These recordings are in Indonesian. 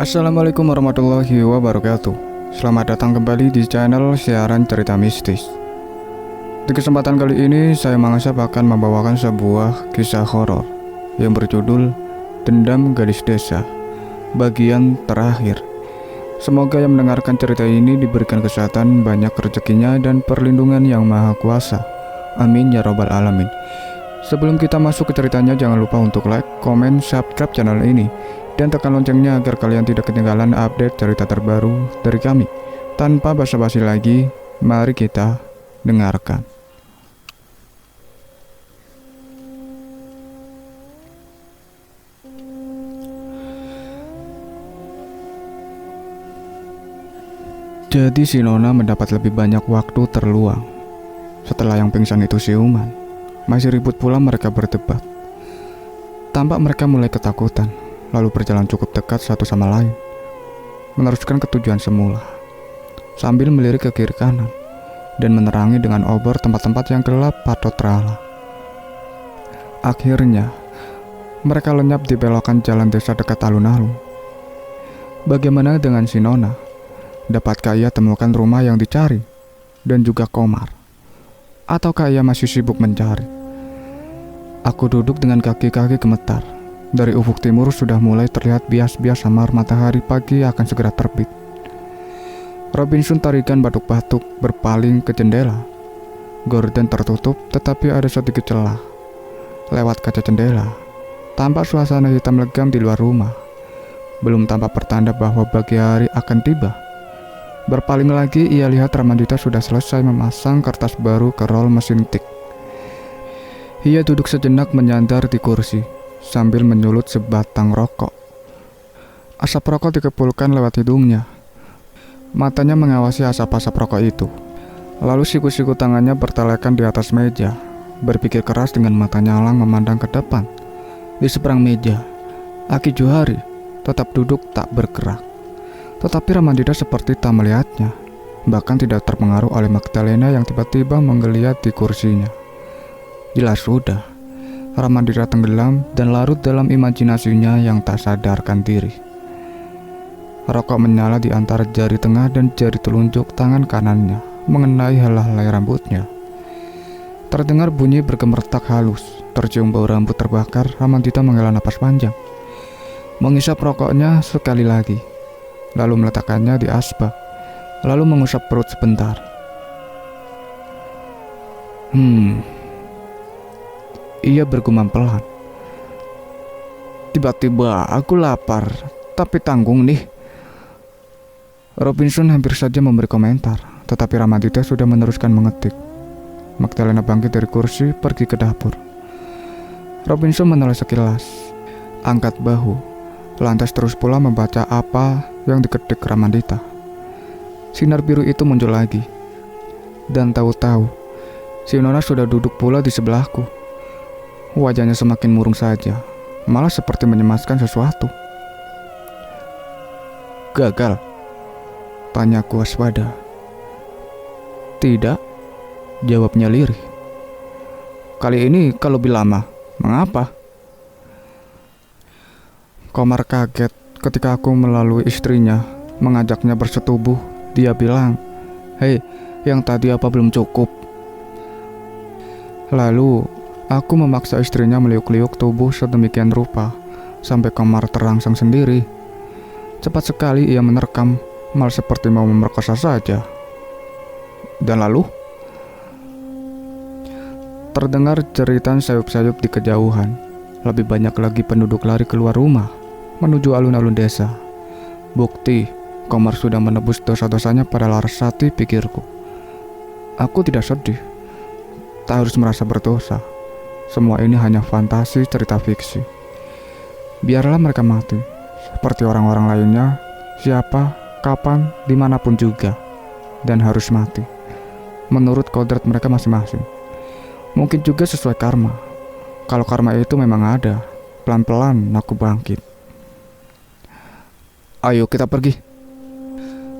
Assalamualaikum warahmatullahi wabarakatuh. Selamat datang kembali di channel siaran cerita mistis. Di kesempatan kali ini saya Mangasap akan membawakan sebuah kisah horor yang berjudul Dendam Gadis Desa bagian terakhir. Semoga yang mendengarkan cerita ini diberikan kesehatan, banyak rezekinya, dan perlindungan yang maha kuasa. Amin ya robbal alamin. Sebelum kita masuk ke ceritanya, jangan lupa untuk like, komen, subscribe channel ini, dan tekan loncengnya agar kalian tidak ketinggalan update cerita terbaru dari kami. Tanpa basa-basi lagi, mari kita dengarkan. Jadi si Nona mendapat lebih banyak waktu terluang. Setelah yang pingsan itu siuman, masih ribut pula mereka berdebat. Tampak mereka mulai ketakutan, lalu berjalan cukup dekat satu sama lain, meneruskan ke tujuan semula, sambil melirik ke kiri kanan, dan menerangi dengan obor tempat-tempat yang gelap patut terala. Akhirnya, mereka lenyap di belokan jalan desa dekat alun-alun. Bagaimana dengan si Nona? Dapatkah ia temukan rumah yang dicari? Dan juga Komar? Ataukah ia masih sibuk mencari? Aku duduk dengan kaki-kaki gemetar. Dari ufuk timur sudah mulai terlihat bias-bias samar matahari pagi akan segera terbit. Robinson tarikan batuk-batuk berpaling ke jendela. Gorden tertutup tetapi ada sedikit celah. Lewat kaca jendela, tampak suasana hitam legam di luar rumah. Belum tampak pertanda bahwa pagi hari akan tiba. Berpaling lagi, ia lihat Ramandita sudah selesai memasang kertas baru ke rol mesin tik. Ia duduk sejenak menyandar di kursi sambil menyulut sebatang rokok. Asap rokok dikepulkan lewat hidungnya. Matanya mengawasi asap-asap rokok itu. Lalu siku-siku tangannya bertelekan di atas meja, berpikir keras dengan mata nyalang memandang ke depan. Di seberang meja, Aki Johari tetap duduk tak bergerak. Tetapi Ramandita seperti tak melihatnya, bahkan tidak terpengaruh oleh Magdalena yang tiba-tiba menggeliat di kursinya. Jelas sudah, Ramandita tenggelam dan larut dalam imajinasinya yang tak sadarkan diri. Rokok menyala di antara jari tengah dan jari telunjuk tangan kanannya, mengenai helai rambutnya. Terdengar bunyi bergemertak halus, tercium bau rambut terbakar. Ramandita menghela napas panjang, mengisap rokoknya sekali lagi, lalu meletakkannya di asbak, lalu mengusap perut sebentar. Ia bergumam pelan. Tiba-tiba aku lapar, tapi tanggung nih. Robinson hampir saja memberi komentar, tetapi Ramandita sudah meneruskan mengetik. Magdalena bangkit dari kursi, pergi ke dapur. Robinson menoleh sekilas, angkat bahu, lantas terus pula membaca apa yang diketik Ramandita. Sinar biru itu muncul lagi, dan tahu-tahu si Nona sudah duduk pula di sebelahku. Wajahnya semakin murung saja, malah seperti menyemaskan sesuatu. Gagal? Tanyaku waspada. Tidak, jawabnya lirih. Kali ini kau lebih lama. Mengapa? Komar kaget ketika aku melalui istrinya mengajaknya bersetubuh. Dia bilang, "Hei, yang tadi apa belum cukup?" Lalu aku memaksa istrinya meliuk-liuk tubuh sedemikian rupa sampai Komar terangsang sendiri. Cepat sekali ia menerkam, malah seperti mau memerkosa saja. Dan lalu terdengar jeritan sayup-sayup di kejauhan. Lebih banyak lagi penduduk lari keluar rumah menuju alun-alun desa. Bukti Komar sudah menebus dosa-dosanya pada Larasati, pikirku. Aku tidak sedih, tak harus merasa berdosa. Semua ini hanya fantasi cerita fiksi. Biarlah mereka mati seperti orang-orang lainnya, siapa, kapan, dimanapun juga, dan harus mati menurut kodrat mereka masing-masing. Mungkin juga sesuai karma. Kalau karma itu memang ada, pelan-pelan aku bangkit. Ayo kita pergi,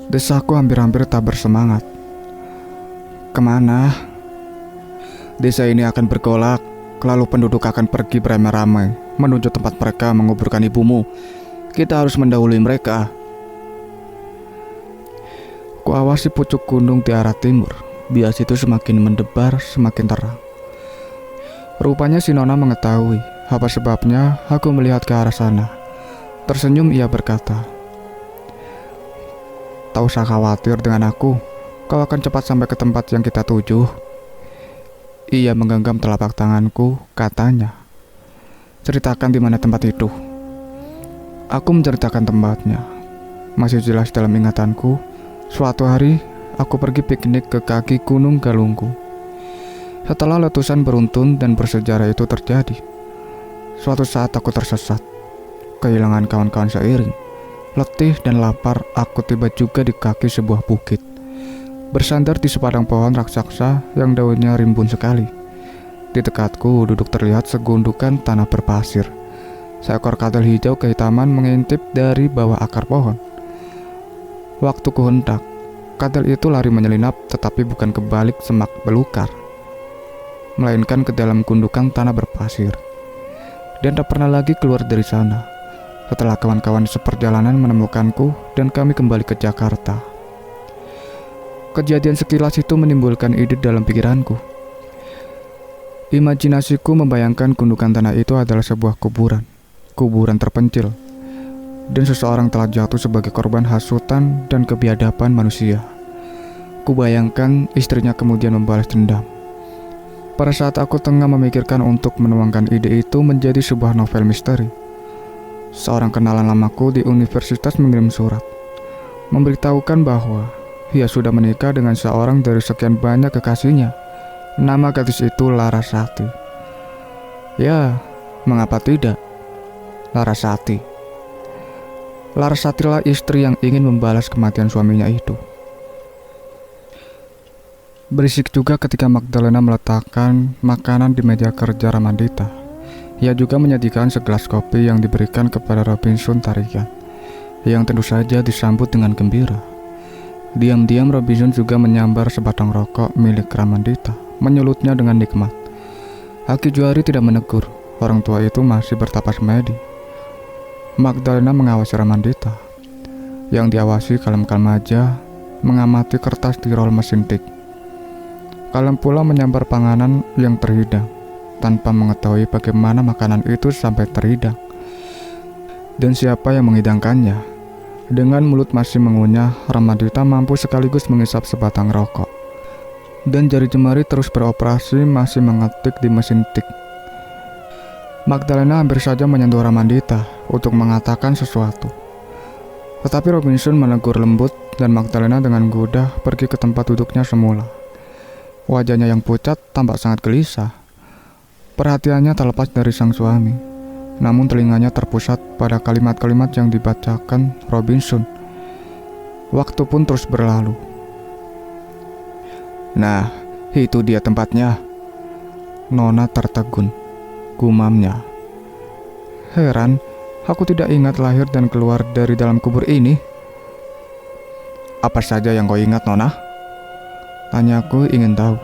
desaku hampir-hampir tak bersemangat. Kemana? Desa ini akan bergolak, lalu penduduk akan pergi beramai-ramai menuju tempat mereka menguburkan ibumu. Kita harus mendahului mereka. Kuawasi pucuk gunung di arah timur. Bias itu semakin mendebar, semakin terang. Rupanya si Nona mengetahui apa sebabnya aku melihat ke arah sana. Tersenyum ia berkata, "Tak usah khawatir dengan aku, kau akan cepat sampai ke tempat yang kita tuju." Ia menggenggam telapak tanganku, katanya, "Ceritakan di mana tempat itu." Aku menceritakan tempatnya. Masih jelas dalam ingatanku, suatu hari aku pergi piknik ke kaki Gunung Galunggung. Setelah letusan beruntun dan bersejarah itu terjadi, suatu saat aku tersesat, kehilangan kawan-kawan seiring. Letih dan lapar, aku tiba juga di kaki sebuah bukit, bersandar di sepadang pohon raksasa yang daunnya rimbun sekali. Di dekatku duduk terlihat segundukan tanah berpasir. Seekor kadal hijau kehitaman mengintip dari bawah akar pohon. Waktu ku hendak, kadal itu lari menyelinap, tetapi bukan ke balik semak belukar, melainkan ke dalam gundukan tanah berpasir, dan tak pernah lagi keluar dari sana. Setelah kawan-kawan seperjalanan menemukanku dan kami kembali ke Jakarta. Kejadian sekilas itu menimbulkan ide dalam pikiranku. Imajinasiku membayangkan gundukan tanah itu adalah sebuah kuburan terpencil, dan seseorang telah jatuh sebagai korban hasutan dan kebiadaban manusia. Kubayangkan istrinya kemudian membalas dendam. Pada saat aku tengah memikirkan untuk menuangkan ide itu menjadi sebuah novel misteri, seorang kenalan lamaku di universitas mengirim surat, memberitahukan bahwa ia sudah menikah dengan seorang dari sekian banyak kekasihnya. Nama gadis itu Larasati. Ya, mengapa tidak? Larasati. Larasatilah istri yang ingin membalas kematian suaminya itu. Berisik juga ketika Magdalena meletakkan makanan di meja kerja Ramandita. Ia juga menyajikan segelas kopi yang diberikan kepada Robinson Tarigan, yang tentu saja disambut dengan gembira. Diam-diam Robinson juga menyambar sebatang rokok milik Ramandita, menyulutnya dengan nikmat. Aki Juari tidak menegur, orang tua itu masih bertapas medi. Magdalena mengawasi Ramandita, yang diawasi kalem-kalem aja mengamati kertas di roll mesin tik. Kalem pula menyambar panganan yang terhidang, tanpa mengetahui bagaimana makanan itu sampai terhidang, dan siapa yang menghidangkannya. Dengan mulut masih mengunyah, Ramandita mampu sekaligus mengisap sebatang rokok, dan jari jemari terus beroperasi masih mengetik di mesin tik. Magdalena hampir saja menyentuh Ramandita untuk mengatakan sesuatu, tetapi Robinson menegur lembut dan Magdalena dengan mudah pergi ke tempat duduknya semula. Wajahnya yang pucat tampak sangat gelisah. Perhatiannya tak lepas dari sang suami, namun telinganya terpusat pada kalimat-kalimat yang dibacakan Robinson. Waktu pun terus berlalu. "Nah, itu dia tempatnya." Nona tertegun, gumamnya. "Heran, aku tidak ingat lahir dan keluar dari dalam kubur ini." "Apa saja yang kau ingat, Nona?" tanyaku ingin tahu.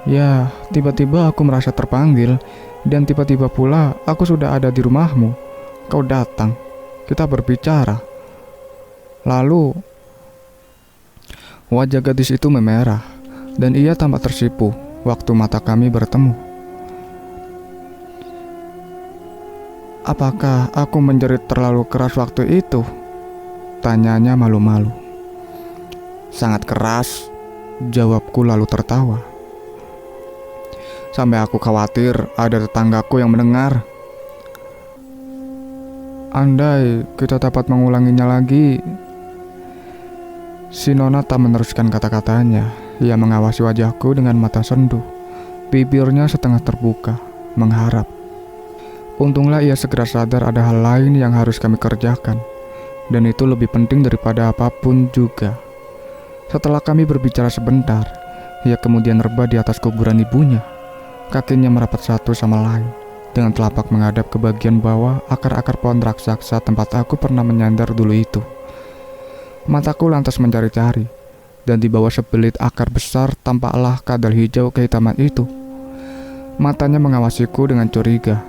"Ya, tiba-tiba aku merasa terpanggil, dan tiba-tiba pula aku sudah ada di rumahmu. Kau datang, kita berbicara. Lalu wajah gadis itu memerah, dan ia tampak tersipu waktu mata kami bertemu. "Apakah aku menjerit terlalu keras waktu itu?" tanyanya malu-malu. "Sangat keras," jawabku lalu tertawa. "Sampai aku khawatir ada tetanggaku yang mendengar." "Andai kita dapat mengulanginya lagi." Si Nona tak meneruskan kata-katanya. Ia mengawasi wajahku dengan mata sendu, bibirnya setengah terbuka, mengharap. Untunglah ia segera sadar ada hal lain yang harus kami kerjakan, dan itu lebih penting daripada apapun juga. Setelah kami berbicara sebentar, ia kemudian rebah di atas kuburan ibunya. Kakinya merapat satu sama lain, dengan telapak menghadap ke bagian bawah akar-akar pohon raksasa tempat aku pernah menyandar dulu itu. Mataku lantas mencari-cari, dan di bawah sebelit akar besar tampaklah kadal hijau kehitaman itu. Matanya mengawasiku dengan curiga.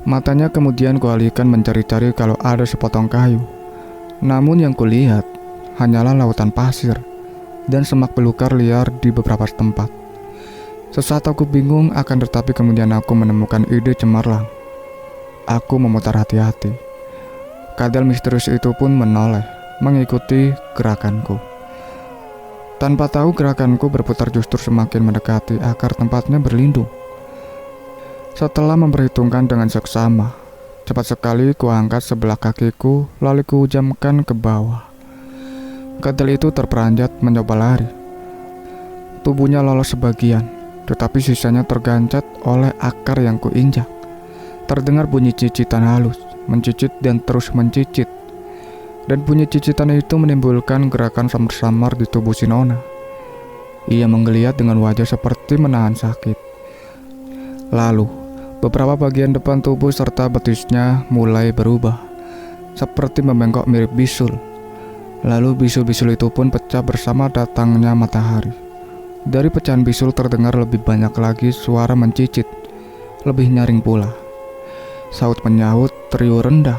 Matanya kemudian kualihkan mencari-cari kalau ada sepotong kayu. Namun yang kulihat hanyalah lautan pasir dan semak belukar liar di beberapa tempat. Sesaat aku bingung, akan tetapi kemudian aku menemukan ide cemerlang. Aku memutar hati-hati. Kadal misterius itu pun menoleh, mengikuti gerakanku. Tanpa tahu gerakanku berputar justru semakin mendekati akar tempatnya berlindung. Setelah memperhitungkan dengan seksama, cepat sekali kuangkat sebelah kakiku lalu kuhujamkan ke bawah. Kadal itu terperanjat mencoba lari. Tubuhnya lolos sebagian, tetapi sisanya tergancat oleh akar yang kuinjak. Terdengar bunyi cicitan halus, mencicit dan terus mencicit. Dan bunyi cicitan itu menimbulkan gerakan samar-samar di tubuh si Nona. Ia menggeliat dengan wajah seperti menahan sakit. Lalu, beberapa bagian depan tubuh serta betisnya mulai berubah, seperti membengkok mirip bisul. Lalu bisul-bisul itu pun pecah bersama datangnya matahari. Dari pecahan bisul terdengar lebih banyak lagi suara mencicit, lebih nyaring pula. Saut menyahut teriu rendah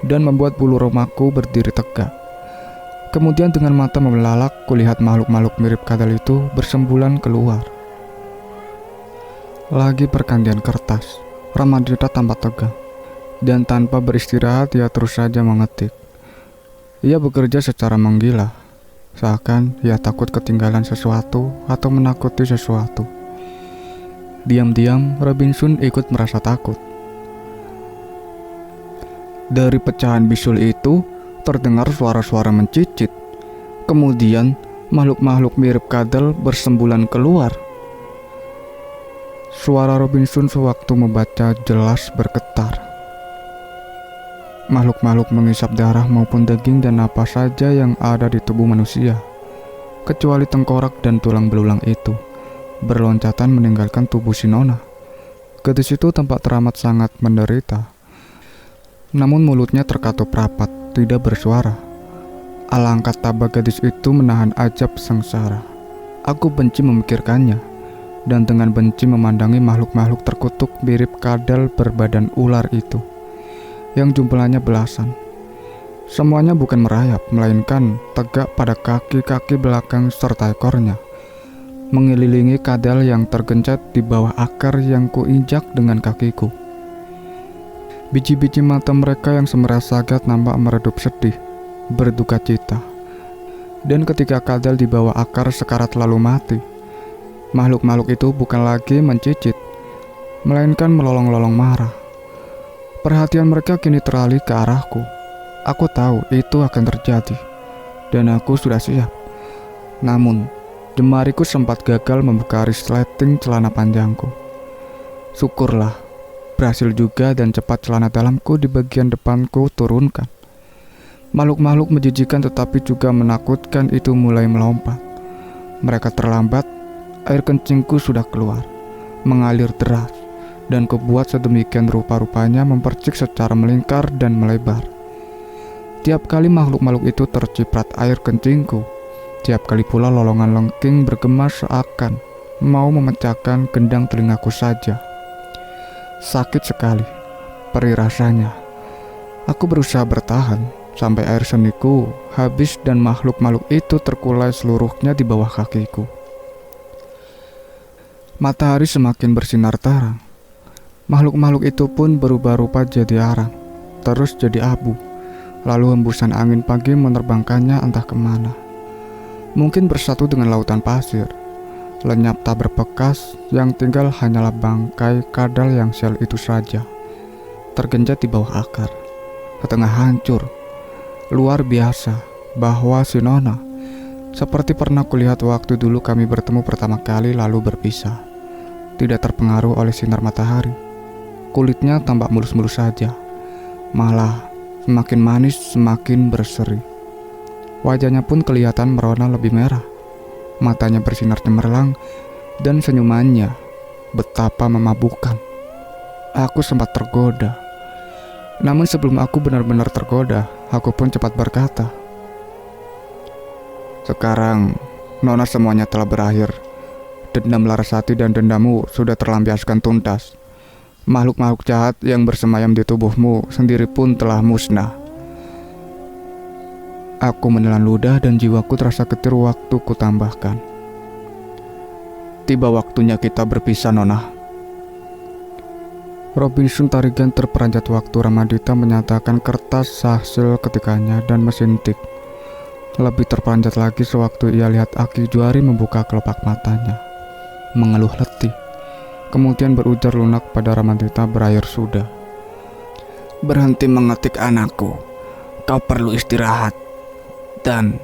dan membuat bulu romaku berdiri tegak. Kemudian dengan mata membelalak, kulihat makhluk-makhluk mirip kadal itu bersembulan keluar. Lagi pergantian kertas, Ramadita tampak tegang, dan tanpa beristirahat ia terus saja mengetik. Ia bekerja secara menggila, seakan ia takut ketinggalan sesuatu atau menakuti sesuatu. Diam-diam Robinson ikut merasa takut. Dari pecahan bisul itu terdengar suara-suara mencicit. Kemudian makhluk-makhluk mirip kadal bersembulan keluar. Suara Robinson sewaktu membaca jelas bergetar. Makhluk-makhluk mengisap darah maupun daging dan apa saja yang ada di tubuh manusia, kecuali tengkorak dan tulang belulang itu, berloncatan meninggalkan tubuh si Nona. Gadis itu tampak teramat sangat menderita. Namun mulutnya terkatup rapat, tidak bersuara. Alangkah tabah gadis itu menahan ajab sengsara. Aku benci memikirkannya, dan dengan benci memandangi makhluk-makhluk terkutuk mirip kadal berbadan ular itu, yang jumlahnya belasan. Semuanya bukan merayap, melainkan tegak pada kaki-kaki belakang serta ekornya, mengelilingi kadal yang tergencet di bawah akar yang kuinjak dengan kakiku. Biji-biji mata mereka yang semerah-sagat nampak meredup sedih, berduka cita. Dan ketika kadal di bawah akar sekarat lalu mati, makhluk-makhluk itu bukan lagi mencicit, melainkan melolong-lolong marah. Perhatian mereka kini teralih ke arahku. Aku tahu itu akan terjadi, dan aku sudah siap. Namun, jemariku sempat gagal membuka resleting celana panjangku. Syukurlah, berhasil juga dan cepat celana dalamku di bagian depanku turunkan. Makhluk-makhluk menjijikan tetapi juga menakutkan itu mulai melompat. Mereka terlambat, air kencingku sudah keluar, mengalir deras, dan kubuat sedemikian rupa-rupanya mempercik secara melingkar dan melebar. Tiap kali makhluk-makhluk itu terciprat air kencingku, tiap kali pula lolongan lengking bergema seakan mau memecahkan gendang telingaku saja. Sakit sekali, perih rasanya. Aku berusaha bertahan sampai air seniku habis dan makhluk-makhluk itu terkulai seluruhnya di bawah kakiku. Matahari semakin bersinar terang. Makhluk-makhluk itu pun berubah rupa jadi arang, terus jadi abu. Lalu hembusan angin pagi menerbangkannya entah kemana. Mungkin bersatu dengan lautan pasir. Lenyap tak berbekas, yang tinggal hanyalah bangkai kadal yang sel itu saja, tergenjat di bawah akar, setengah hancur. Luar biasa bahwa si Nona, seperti pernah kulihat waktu dulu kami bertemu pertama kali lalu berpisah, tidak terpengaruh oleh sinar matahari. Kulitnya tampak mulus-mulus saja, malah semakin manis semakin berseri. Wajahnya pun kelihatan merona lebih merah. Matanya bersinar cemerlang dan senyumannya betapa memabukkan. Aku sempat tergoda. Namun sebelum aku benar-benar tergoda, aku pun cepat berkata, "Sekarang, Nona, semuanya telah berakhir. Dendam Larasati dan dendammu sudah terlampiaskan tuntas. Makhluk-makhluk jahat yang bersemayam di tubuhmu sendiri pun telah musnah. Aku menelan ludah dan jiwaku terasa getir waktu ku tambahkan. Tiba waktunya kita berpisah, Nona. Robinson Tarigan terperanjat waktu Ramadita menyatakan kertas hasil ketikanya dan mesin tik. Lebih terperanjat lagi sewaktu ia lihat Aki Juari membuka kelopak matanya, mengeluh letih. Kemudian berujar lunak pada Ramadita berair sudah. Berhenti mengetik anakku, kau perlu istirahat. Dan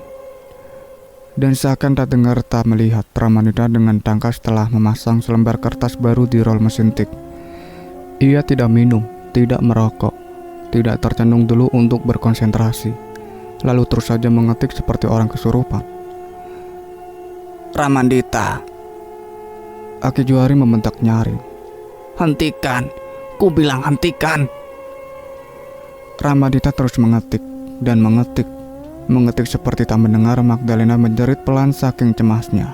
seakan tak dengar tak melihat, Ramadita dengan tangkas telah memasang selembar kertas baru di rol mesin tik. Ia tidak minum, tidak merokok, tidak tercenung dulu untuk berkonsentrasi, lalu terus saja mengetik seperti orang kesurupan. Ramadita, Aki Juari membentak nyaring. Hentikan, ku bilang hentikan. Ramadita terus mengetik dan mengetik seperti tak mendengar Magdalena menjerit pelan saking cemasnya.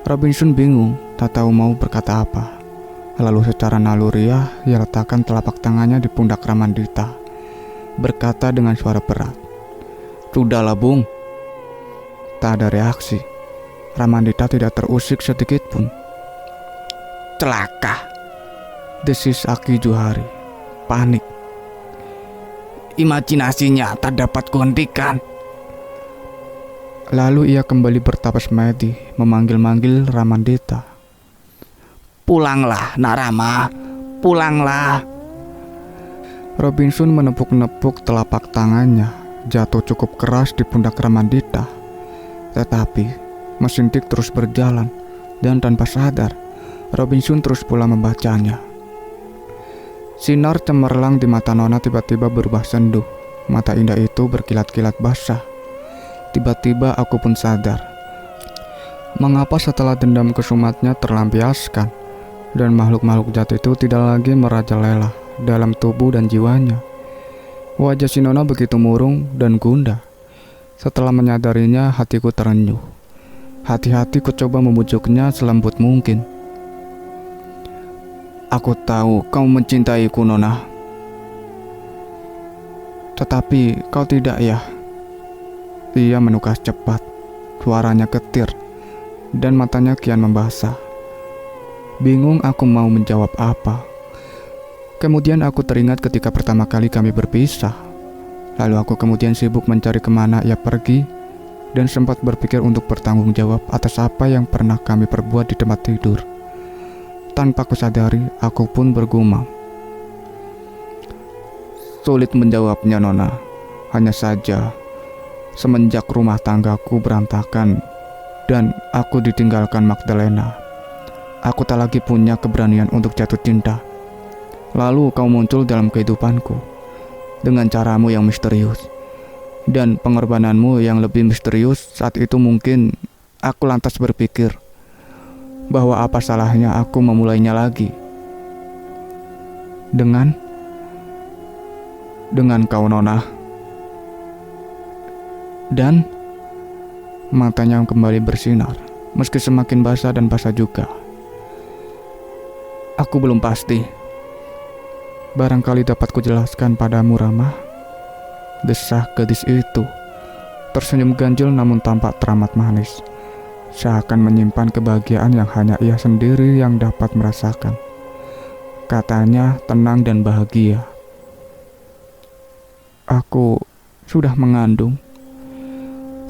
Robinson bingung, tak tahu mau berkata apa. Lalu secara naluriah ia letakkan telapak tangannya di pundak Ramadita, berkata dengan suara berat, "Sudahlah, Bung." Tak ada reaksi. Ramadita tidak terusik sedikit pun. Celaka, desis Aki Juari, panik. Imajinasinya tak dapat kuhentikan. Lalu ia kembali bertapas medih, memanggil-manggil Ramadita. Pulanglah, Nak Rama, pulanglah. Robinson menepuk-nepuk telapak tangannya, jatuh cukup keras di pundak Ramadita. Tetapi mesin tik terus berjalan, dan tanpa sadar Robinson terus pula membacanya. Sinar cemerlang di mata Nona tiba-tiba berubah sendu. Mata indah itu berkilat-kilat basah. Tiba-tiba aku pun sadar, mengapa setelah dendam kesumatnya terlampiaskan, dan makhluk-makhluk jahat itu tidak lagi merajalela dalam tubuh dan jiwanya. Wajah si Nona begitu murung dan gundah. Setelah menyadarinya, hatiku terenyuh. Hati-hati ku coba membujuknya selembut mungkin. Aku tahu kau mencintaiku, Nona. Tetapi kau tidak, ya? Ia menukas cepat. Suaranya getir dan matanya kian membasah. Bingung aku mau menjawab apa. Kemudian aku teringat ketika pertama kali kami berpisah. Lalu aku kemudian sibuk mencari kemana ia pergi, dan sempat berpikir untuk bertanggung jawab atas apa yang pernah kami perbuat di tempat tidur. Tanpa kusadari, aku pun bergumam. Sulit menjawabnya, Nona. Hanya saja, semenjak rumah tanggaku berantakan dan aku ditinggalkan Magdalena, aku tak lagi punya keberanian untuk jatuh cinta. Lalu kau muncul dalam kehidupanku dengan caramu yang misterius dan pengorbananmu yang lebih misterius. Saat itu mungkin aku lantas berpikir bahwa apa salahnya aku memulainya lagi dengan kau, Nona. Dan matanya kembali bersinar, meski semakin basah dan basah juga. Aku belum pasti. Barangkali dapat kujelaskan padamu, Rama. Desah gadis itu. Tersenyum ganjil namun tampak teramat manis. Seakan menyimpan kebahagiaan yang hanya ia sendiri yang dapat merasakan. Katanya tenang dan bahagia. Aku sudah mengandung.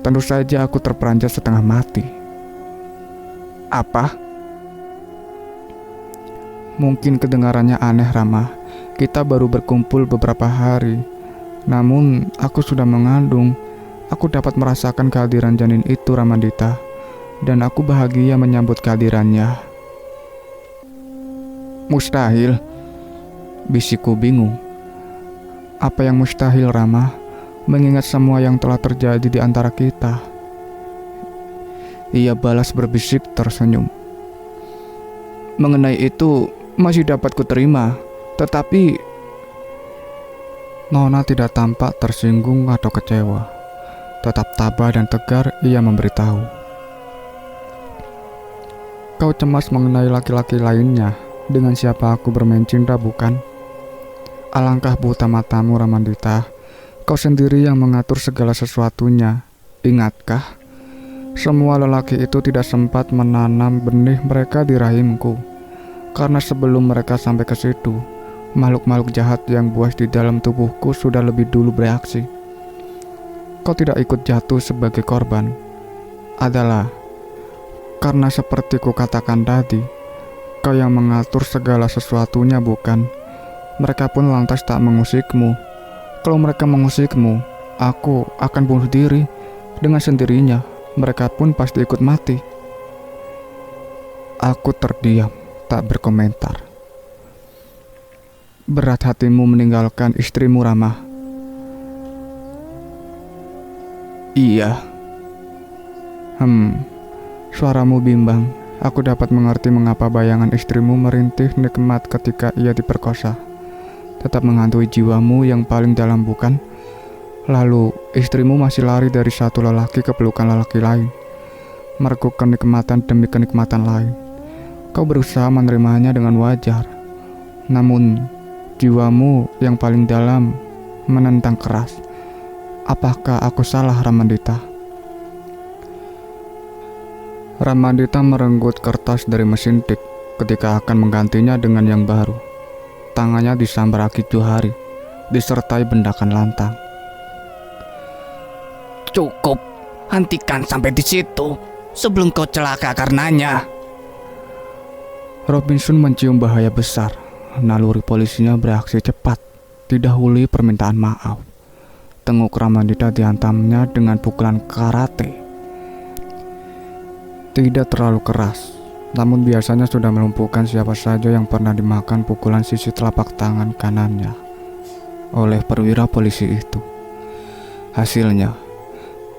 Tentu saja aku terperanjat setengah mati. Apa? Mungkin kedengarannya aneh, Rama. Kita baru berkumpul beberapa hari. Namun aku sudah mengandung. Aku dapat merasakan kehadiran janin itu, Ramadita. Dan aku bahagia menyambut kehadirannya. Mustahil, bisikku bingung. Apa yang mustahil, Rama? Mengingat semua yang telah terjadi di antara kita. Ia balas berbisik tersenyum. Mengenai itu masih dapat kuterima, tetapi Nona tidak tampak tersinggung atau kecewa. Tetap tabah dan tegar ia memberitahu. Kau cemas mengenai laki-laki lainnya, dengan siapa aku bermain cinta, bukan? Alangkah buta matamu, Ramandita. Kau sendiri yang mengatur segala sesuatunya. Ingatkah? Semua lelaki itu tidak sempat menanam benih mereka di rahimku. Karena sebelum mereka sampai ke situ, makhluk-makhluk jahat yang buas di dalam tubuhku sudah lebih dulu bereaksi. Kau tidak ikut jatuh sebagai korban adalah karena seperti ku katakan tadi, kau yang mengatur segala sesuatunya, bukan? Mereka pun lantas tak mengusikmu. Kalau mereka mengusikmu, aku akan bunuh diri. Dengan sendirinya, mereka pun pasti ikut mati. Aku terdiam, tak berkomentar. Berat hatimu meninggalkan istrimu, Rama. Iya. Suaramu bimbang. Aku dapat mengerti mengapa bayangan istrimu merintih nikmat ketika ia diperkosa. Tetap menghantui jiwamu yang paling dalam, bukan? Lalu istrimu masih lari dari satu lelaki ke pelukan lelaki lain, merekuk kenikmatan demi kenikmatan lain. Kau berusaha menerimanya dengan wajar, namun jiwamu yang paling dalam menentang keras. Apakah aku salah, Ramandita? Ramandita merenggut kertas dari mesin tik ketika akan menggantinya dengan yang baru. Tangannya disambar Aki Johari, disertai bendakan lantang. Cukup, hentikan sampai di situ sebelum kau celaka karenanya. Robinson mencium bahaya besar. Naluri polisinya bereaksi cepat, didahului permintaan maaf. Tenguk Ramandita dihantamnya dengan pukulan karate. Tidak terlalu keras, namun biasanya sudah melumpuhkan siapa saja yang pernah dimakan pukulan sisi telapak tangan kanannya oleh perwira polisi itu. Hasilnya,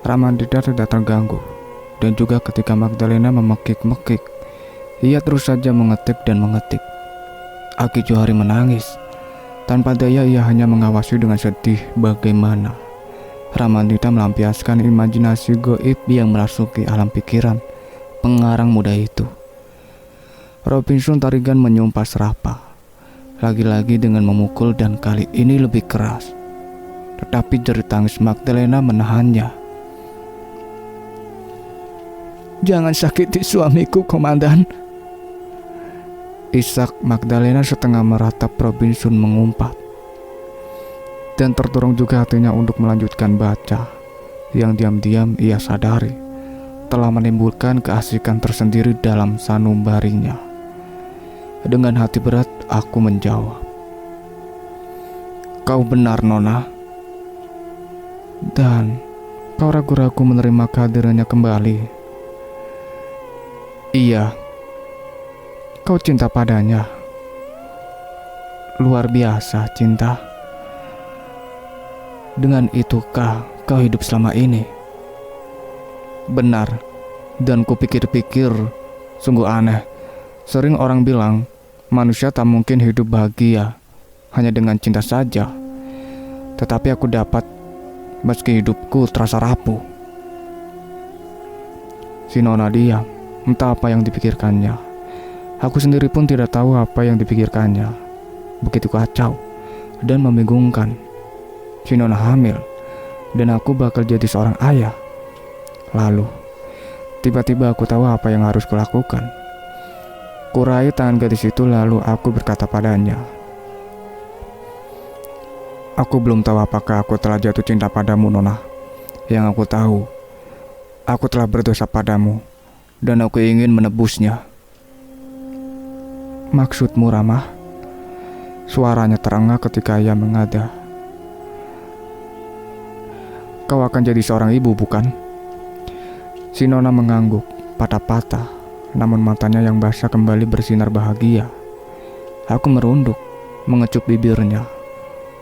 Ramandita tidak terganggu, dan juga ketika Magdalena memekik-mekik, ia terus saja mengetik dan mengetik. Aki Johari menangis. Tanpa daya ia hanya mengawasi dengan sedih bagaimana Ramandita melampiaskan imajinasi goib yang merasuki alam pikiran pengarang muda itu. Robinson Tarigan menyumpah serapah, lagi-lagi dengan memukul dan kali ini lebih keras. Tetapi jerit tangis Magdalena menahannya. Jangan sakiti suamiku, Komandan. Isak Magdalena setengah meratap Robinson mengumpat. Dan terdorong juga hatinya untuk melanjutkan baca, yang diam-diam ia sadari telah menimbulkan keasikan tersendiri dalam sanumbarinya. Dengan hati berat aku menjawab, "Kau benar, Nona." "Dan kau ragu-ragu menerima kehadirannya kembali?" "Iya." "Kau cinta padanya?" "Luar biasa cinta." "Dengan itukah kau hidup selama ini?" "Benar. Dan kupikir-pikir sungguh aneh. Sering orang bilang manusia tak mungkin hidup bahagia hanya dengan cinta saja. Tetapi aku dapat meski hidupku terasa rapuh." Si Nona diam. Entah apa yang dipikirkannya. Aku sendiri pun tidak tahu apa yang dipikirkannya. Begitu kacau dan membingungkan. Si Nona hamil, dan aku bakal jadi seorang ayah. Lalu, tiba-tiba aku tahu apa yang harus kulakukan. Kurai tangan gadis itu lalu aku berkata padanya, "Aku belum tahu apakah aku telah jatuh cinta padamu, Nona. Yang aku tahu, aku telah berdosa padamu, dan aku ingin menebusnya." "Maksudmu, Rama?" Suaranya terengah ketika ia mengada. "Kau akan jadi seorang ibu, bukan?" Si Nona mengangguk patah-patah, namun matanya yang basah kembali bersinar bahagia. Aku merunduk, mengecup bibirnya.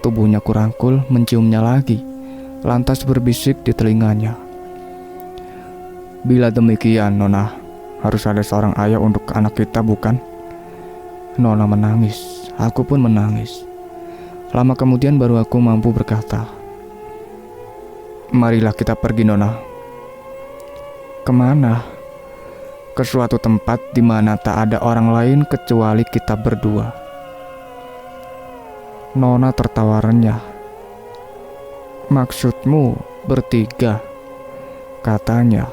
Tubuhnya kurangkul, menciumnya lagi, lantas berbisik di telinganya, "Bila demikian, Nona, harus ada seorang ayah untuk anak kita, bukan?" Nona menangis, aku pun menangis. Lama kemudian baru aku mampu berkata, "Marilah kita pergi, Nona." "Kemana?" ke suatu tempat di mana tak ada orang lain kecuali kita berdua. Nona tertawa renyah. "Maksudmu bertiga?" katanya.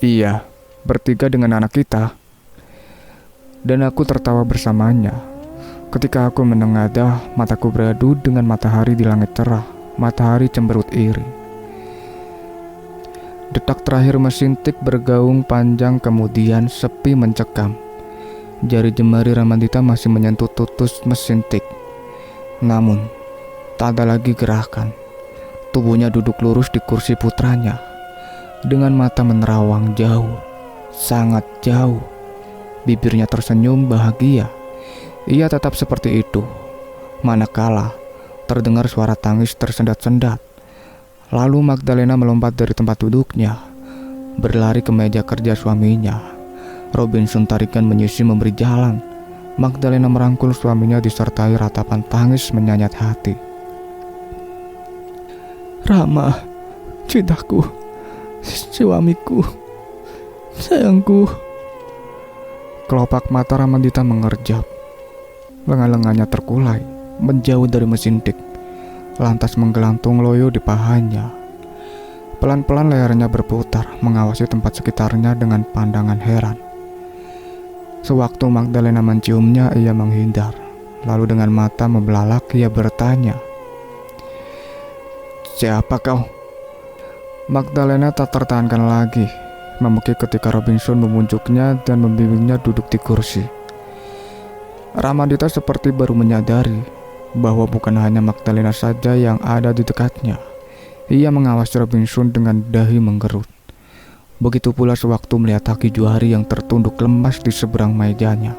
"Iya, bertiga dengan anak kita." Dan aku tertawa bersamanya. Ketika aku menengadah, mataku beradu dengan matahari di langit cerah. Matahari cemberut iri. Detak terakhir mesin tik bergaung panjang, kemudian sepi mencekam. Jari jemari Ramandita masih menyentuh tutus mesin tik. Namun, tak ada lagi gerakan. Tubuhnya duduk lurus di kursi putranya. Dengan mata menerawang jauh, sangat jauh. Bibirnya tersenyum bahagia. Ia tetap seperti itu. Manakala terdengar suara tangis tersendat-sendat. Lalu Magdalena melompat dari tempat duduknya, berlari ke meja kerja suaminya. Robinson tarikan menyusul memberi jalan. Magdalena merangkul suaminya disertai ratapan tangis menyayat hati. "Rama, cintaku, suamiku, sayangku." Kelopak mata Ramandita mengerjap. Lengan-lengannya terkulai, menjauh dari mesin tik, lantas menggelantung loyo di pahanya. Pelan-pelan layarnya berputar, mengawasi tempat sekitarnya dengan pandangan heran. Sewaktu Magdalena menciumnya, ia menghindar. Lalu dengan mata membelalak, ia bertanya, "Siapa kau?" Magdalena tak tertahankan lagi, memekik ketika Robinson memunjuknya dan membimbingnya duduk di kursi. Ramandita seperti baru menyadari bahwa bukan hanya Magdalena saja yang ada di dekatnya. Ia mengawasi Robinson dengan dahi menggerut. Begitu pula sewaktu melihat kaki Juhari yang tertunduk lemas di seberang mejanya.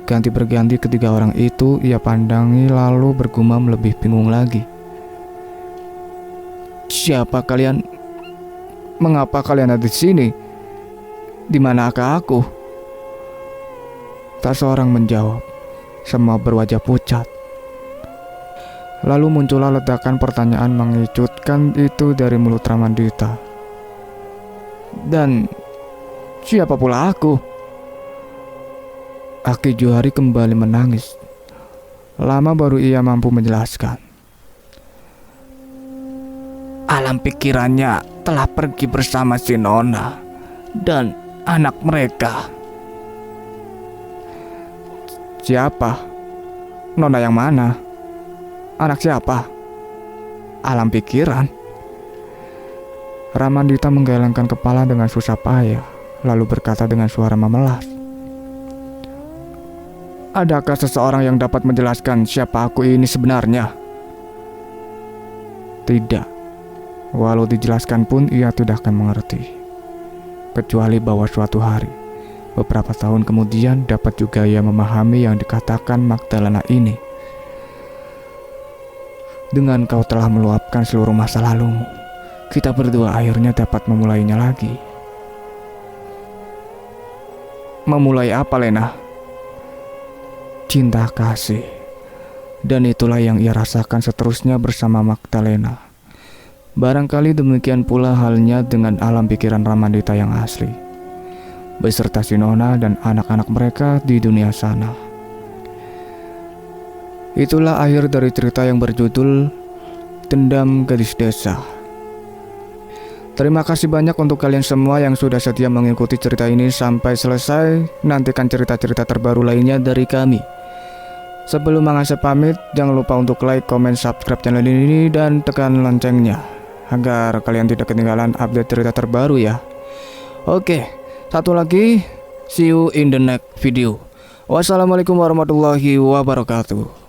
Ganti berganti ketiga orang itu ia pandangi, lalu bergumam lebih bingung lagi. "Siapa kalian? Mengapa kalian ada di sini? Di manakah aku?" Tak seorang menjawab. Semua berwajah pucat. Lalu muncullah ledakan pertanyaan mengejutkan itu dari mulut Ramandita. "Dan siapa pula aku?" Aki Juhari kembali menangis. Lama baru ia mampu menjelaskan. Alam pikirannya telah pergi bersama si Nona dan anak mereka. "Siapa? Nona yang mana? Anak siapa?" "Alam pikiran." Ramandita menggelengkan kepala dengan susah payah, lalu berkata dengan suara memelas, "Adakah seseorang yang dapat menjelaskan siapa aku ini sebenarnya?" Tidak. Walau dijelaskan pun ia tidak akan mengerti. Kecuali bahwa suatu hari, beberapa tahun kemudian, dapat juga ia memahami yang dikatakan Magdalena ini. "Dengan kau telah meluapkan seluruh masa lalumu, kita berdua akhirnya dapat memulainya lagi." "Memulai apa, Lena?" "Cinta kasih." Dan itulah yang ia rasakan seterusnya bersama Magdalena. Barangkali demikian pula halnya dengan alam pikiran Ramandita yang asli, beserta si Nona dan anak-anak mereka di dunia sana. Itulah akhir dari cerita yang berjudul Dendam Gadis Desa. Terima kasih banyak untuk kalian semua yang sudah setia mengikuti cerita ini sampai selesai. Nantikan cerita-cerita terbaru lainnya dari kami. Sebelum Mang Asep pamit, jangan lupa untuk like, comment, subscribe channel ini dan tekan loncengnya agar kalian tidak ketinggalan update cerita terbaru ya. Oke, satu lagi, see you in the next video. Wassalamualaikum warahmatullahi wabarakatuh.